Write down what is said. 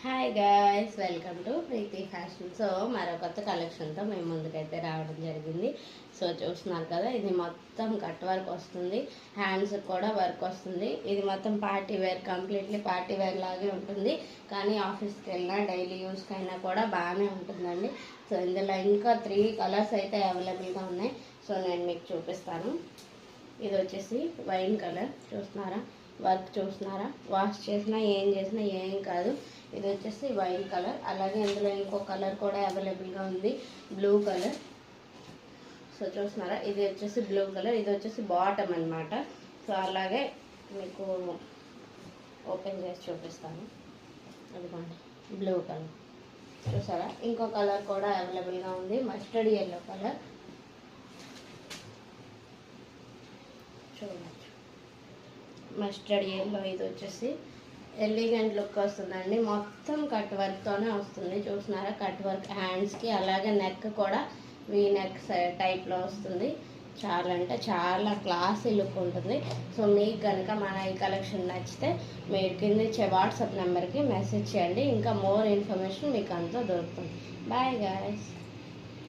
Hi guys, welcome to Preethi fashion. So మరో కొత్త కలెక్షన్తో మేము ముందుకైతే రావడం జరిగింది. సో చూస్తున్నారు కదా, ఇది మొత్తం కట్ వర్క్ వస్తుంది, హ్యాండ్స్ కూడా వర్క్ వస్తుంది. ఇది మొత్తం party wear, completely party wear లాగే ఉంటుంది. కానీ ఆఫీస్కి వెళ్ళినా డైలీ యూస్కి అయినా కూడా బాగానే ఉంటుందండి. సో ఇందులో ఇంకా 3 కలర్స్ అయితే అవైలబుల్గా ఉన్నాయి. సో నేను మీకు చూపిస్తాను. ఇది వచ్చేసి వైన్ కలర్, చూస్తున్నారా, వర్క్ చూస్తున్నారా, వాష్ చేసినా ఏం చేసినా ఏం కాదు. ఇది వచ్చేసి వైన్ కలర్. అలాగే ఇందులో ఇంకో కలర్ కూడా అవైలబుల్గా ఉంది, బ్లూ కలర్. సో చూస్తున్నారా, ఇది వచ్చేసి బ్లూ కలర్, ఇది వచ్చేసి బాటమ్ అనమాట. సో అలాగే మీకు ఓపెన్ చేసి చూపిస్తాను. అదిగోండి, బ్లూ కలర్ చూసారా. ఇంకో కలర్ కూడా అవైలబుల్గా ఉంది, మస్టర్డ్ ఎల్లో కలర్. చూడవచ్చు, మస్టర్డ్ ఎల్లో. ఇది వచ్చేసి ఎలిగెంట్ లుక్ వస్తుందండి, మొత్తం కట్ వర్క్తోనే వస్తుంది. చూస్తున్నారా, కట్ వర్క్ హ్యాండ్స్కి, అలాగే నెక్ కూడా వీ నెక్ టైప్లో వస్తుంది. చాలా అంటే చాలా క్లాసీ లుక్ ఉంటుంది. సో మీకు కనుక మన ఈ కలెక్షన్ నచ్చితే మీరు కింద ఇచ్చే వాట్సాప్ నెంబర్కి మెసేజ్ చేయండి. ఇంకా మోర్ ఇన్ఫర్మేషన్ మీకు అంతా దొరుకుతుంది. Bye guys.